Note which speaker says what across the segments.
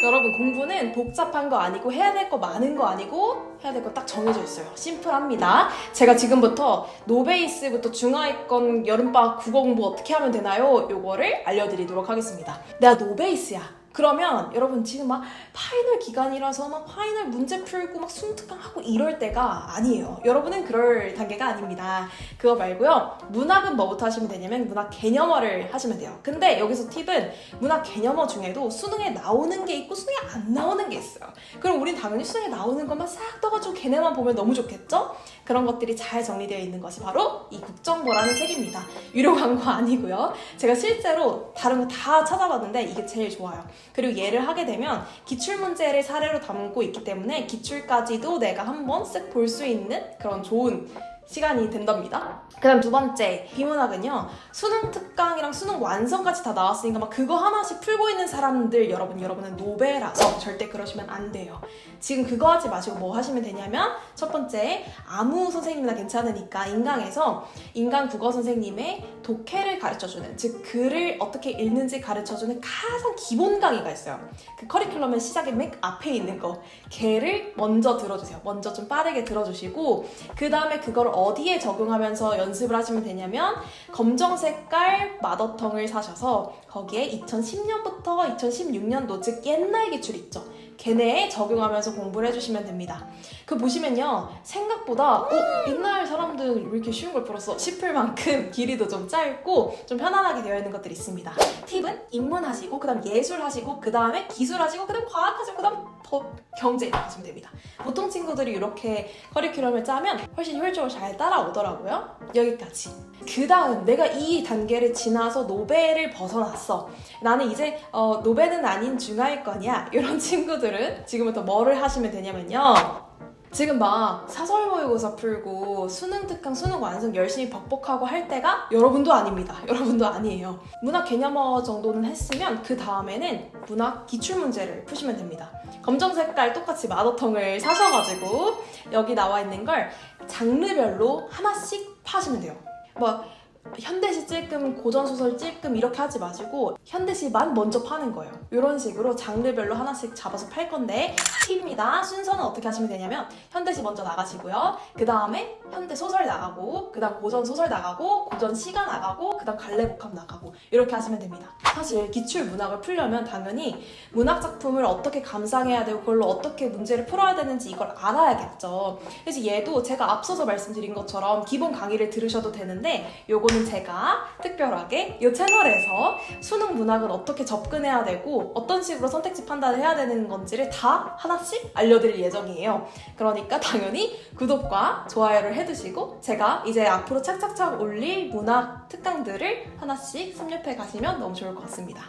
Speaker 1: 여러분, 공부는 복잡한 거 아니고 해야 될 거 많은 거 아니고 해야 될 거 딱 정해져 있어요. 심플합니다. 제가 지금부터 노베이스부터 중하위권 여름방학 국어 공부 어떻게 하면 되나요? 요거를 알려드리도록 하겠습니다. 내가 노베이스야. 그러면 여러분 지금 막 파이널 기간이라서 막 파이널 문제 풀고 막 순특강 하고 이럴 때가 아니에요. 여러분은 그럴 단계가 아닙니다. 그거 말고요. 문학은 뭐부터 하시면 되냐면 문학 개념어를 하시면 돼요. 근데 여기서 팁은 문학 개념어 중에도 수능에 나오는 게 있고 수능에 안 나오는 게 있어요. 그럼 우린 당연히 수능에 나오는 것만 싹 떠가지고 걔네만 보면 너무 좋겠죠? 그런 것들이 잘 정리되어 있는 것이 바로 이 국정보라는 책입니다. 유료 광고 아니고요. 제가 실제로 다른 거 다 찾아봤는데 이게 제일 좋아요. 그리고 얘를 하게 되면 기출문제를 사례로 담고 있기 때문에 기출까지도 내가 한번 쓱 볼 수 있는 그런 좋은 시간이 된답니다. 그 다음 두 번째, 비문학은요, 수능 특강이랑 수능 완성까지 다 나왔으니까 막 그거 하나씩 풀고 있는 사람들, 여러분은 노베라서 절대 그러시면 안 돼요. 지금 그거 하지 마시고 뭐 하시면 되냐면, 첫 번째, 아무 선생님이나 괜찮으니까 인강에서 인강 국어 선생님의 독해를 가르쳐주는, 즉 글을 어떻게 읽는지 가르쳐주는 가장 기본 강의가 있어요. 그 커리큘럼의 시작의 맨 앞에 있는 거, 걔를 먼저 들어주세요. 먼저 좀 빠르게 들어주시고, 그 다음에 그걸 어디에 적용하면서 연습을 하시면 되냐면 검정 색깔 마더텅을 사셔서 거기에 2010년부터 2016년도 즉 옛날 기출 있죠. 걔네에 적용하면서 공부를 해주시면 됩니다. 그 보시면요, 생각보다 옛날 사람들은 왜 이렇게 쉬운 걸 풀었어? 싶을 만큼 길이도 좀 짧고 좀 편안하게 되어 있는 것들이 있습니다. 팁은 인문하시고 그 다음 예술하시고 그 다음에 기술하시고 그 다음 과학하시고 그 다음 법, 경제 하시면 됩니다. 보통 친구들이 이렇게 커리큘럼을 짜면 훨씬 효율적으로 잘 따라오더라고요. 여기까지. 그 다음 내가 이 단계를 지나서 노베를 벗어났어. 나는 이제 노베는 아닌 중하위권이야. 이런 친구들은 지금부터 뭐를 하시면 되냐면요, 지금 막 사설 모의고사 풀고 수능 특강, 수능 완성 열심히 벅벅하고 할 때가 여러분도 아닙니다. 여러분도 아니에요. 문학 개념어 정도는 했으면 그 다음에는 문학 기출문제를 푸시면 됩니다. 검정 색깔 똑같이 마더텅을 사셔가지고 여기 나와 있는 걸 장르별로 하나씩 파시면 돼요. 뭐 현대시 찔끔, 고전소설 찔끔 이렇게 하지 마시고 현대시만 먼저 파는 거예요. 이런 식으로 장르별로 하나씩 잡아서 팔 건데, 팁입니다. 순서는 어떻게 하시면 되냐면 현대시 먼저 나가시고요. 그 다음에 현대소설 나가고, 그 다음 고전소설 나가고, 고전시가 나가고, 그 다음 갈래복합 나가고, 이렇게 하시면 됩니다. 사실 기출 문학을 풀려면 당연히 문학 작품을 어떻게 감상해야 되고 그걸로 어떻게 문제를 풀어야 되는지 이걸 알아야겠죠. 그래서 얘도 제가 앞서서 말씀드린 것처럼 기본 강의를 들으셔도 되는데, 요거는 제가 특별하게 이 채널에서 수능 문학은 어떻게 접근해야 되고 어떤 식으로 선택지 판단을 해야 되는 건지를 다 하나씩 알려드릴 예정이에요. 그러니까 당연히 구독과 좋아요를 해두시고 제가 이제 앞으로 착착착 올릴 문학 특강들을 하나씩 섭렵해 가시면 너무 좋을 것 같습니다.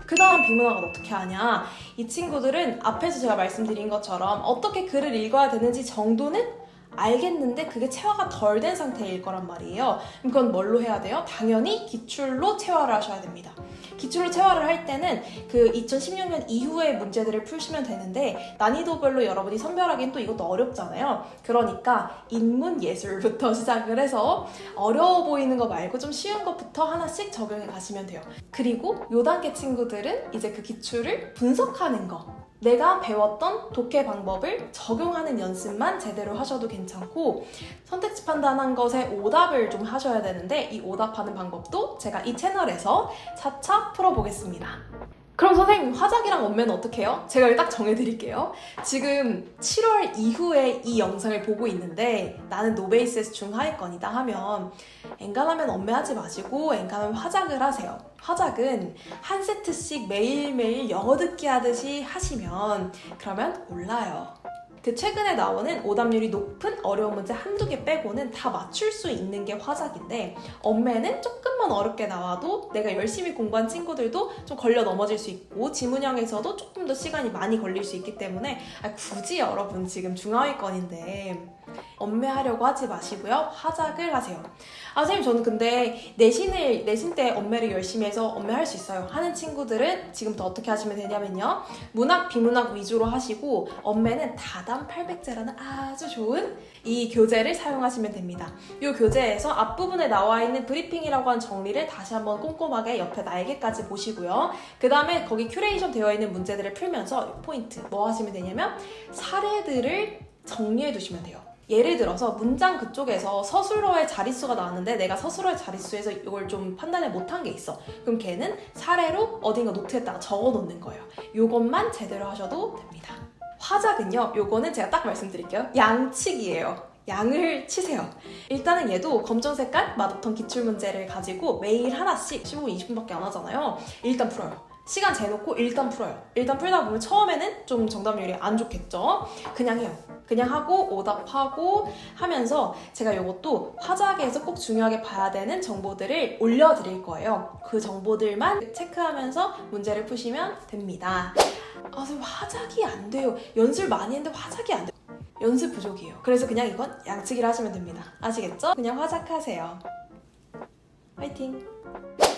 Speaker 1: 그 다음 비문학은 어떻게 하냐, 이 친구들은 앞에서 제가 말씀드린 것처럼 어떻게 글을 읽어야 되는지 정도는 알겠는데 그게 체화가 덜 된 상태일 거란 말이에요. 그건 뭘로 해야 돼요? 당연히 기출로 체화를 하셔야 됩니다. 기출로 체화를 할 때는 그 2016년 이후의 문제들을 푸시면 되는데 난이도별로 여러분이 선별하기엔 또 이것도 어렵잖아요. 그러니까 인문 예술부터 시작을 해서 어려워 보이는 거 말고 좀 쉬운 것부터 하나씩 적용해 가시면 돼요. 그리고 요 단계 친구들은 이제 그 기출을 분석하는 거, 내가 배웠던 독해 방법을 적용하는 연습만 제대로 하셔도 괜찮고, 선택지 판단한 것에 오답을 좀 하셔야 되는데 이 오답하는 방법도 제가 이 채널에서 차차 풀어보겠습니다. 그럼 선생님, 화작이랑 언매는 어떻게 해요? 제가 여기 딱 정해드릴게요. 지금 7월 이후에 이 영상을 보고 있는데 나는 노베이스에서 중하위권이다 하면 엔간하면 언매하지 마시고 엔간하면 화작을 하세요. 화작은 한 세트씩 매일매일 영어 듣기 하듯이 하시면 그러면 올라요. 그 최근에 나오는 오답률이 높은 어려운 문제 한두 개 빼고는 다 맞출 수 있는 게 화작인데, 언매는 조금만 어렵게 나와도 내가 열심히 공부한 친구들도 좀 걸려 넘어질 수 있고 지문형에서도 조금 더 시간이 많이 걸릴 수 있기 때문에 굳이 여러분 지금 중하위권인데 엄매하려고 하지 마시고요. 화작을 하세요. 아, 선생님 저는 근데 내신 때 엄매를 열심히 해서 엄매할 수 있어요 하는 친구들은 지금부터 어떻게 하시면 되냐면요. 문학, 비문학 위주로 하시고 엄매는 다담 800제라는 아주 좋은 이 교재를 사용하시면 됩니다. 이 교재에서 앞부분에 나와 있는 브리핑이라고 하는 정리를 다시 한번 꼼꼼하게 옆에 날개까지 보시고요. 그 다음에 거기 큐레이션 되어 있는 문제들을 풀면서 포인트 뭐 하시면 되냐면 사례들을 정리해 두시면 돼요. 예를 들어서 문장 그쪽에서 서술어의 자릿수가 나왔는데 내가 서술어의 자릿수에서 이걸 좀 판단을 못한 게 있어. 그럼 걔는 사례로 어딘가 노트에다가 적어 놓는 거예요. 이것만 제대로 하셔도 됩니다. 화작은요, 요거는 제가 딱 말씀드릴게요. 양치기예요. 양을 치세요. 일단은 얘도 검정 색깔 마더턴 기출문제를 가지고 매일 하나씩 15분, 20분밖에 안 하잖아요. 일단 풀어요. 시간 재놓고 일단 풀어요. 일단 풀다 보면 처음에는 좀 정답률이 안 좋겠죠? 그냥 해요. 그냥 하고 오답하고 하면서 제가 이것도 화작에서 꼭 중요하게 봐야 되는 정보들을 올려드릴 거예요. 그 정보들만 체크하면서 문제를 푸시면 됩니다. 아, 선생님 화작이 안 돼요. 연습 많이 했는데 화작이 안 돼요. 연습 부족이에요. 그래서 그냥 이건 양치기를 하시면 됩니다. 아시겠죠? 그냥 화작하세요. 화이팅!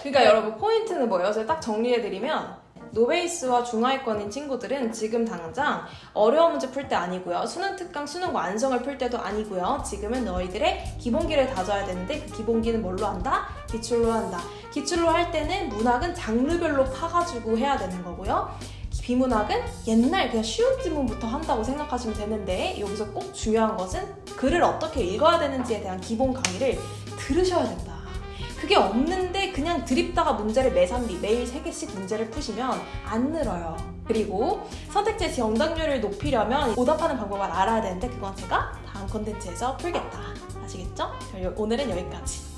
Speaker 1: 그러니까 여러분 포인트는 뭐예요? 제가 딱 정리해드리면 노베이스와 중하위권인 친구들은 지금 당장 어려운 문제 풀 때 아니고요. 수능 특강, 수능 완성을 풀 때도 아니고요. 지금은 너희들의 기본기를 다져야 되는데 그 기본기는 뭘로 한다? 기출로 한다. 기출로 할 때는 문학은 장르별로 파가지고 해야 되는 거고요. 비문학은 옛날 그냥 쉬운 지문부터 한다고 생각하시면 되는데 여기서 꼭 중요한 것은 글을 어떻게 읽어야 되는지에 대한 기본 강의를 들으셔야 된다. 그게 없는데 그냥 드립다가 문제를 매일 3개씩 문제를 푸시면 안 늘어요. 그리고 선택지의 정답률을 높이려면 오답하는 방법을 알아야 되는데 그건 제가 다음 콘텐츠에서 풀겠다. 아시겠죠? 오늘은 여기까지.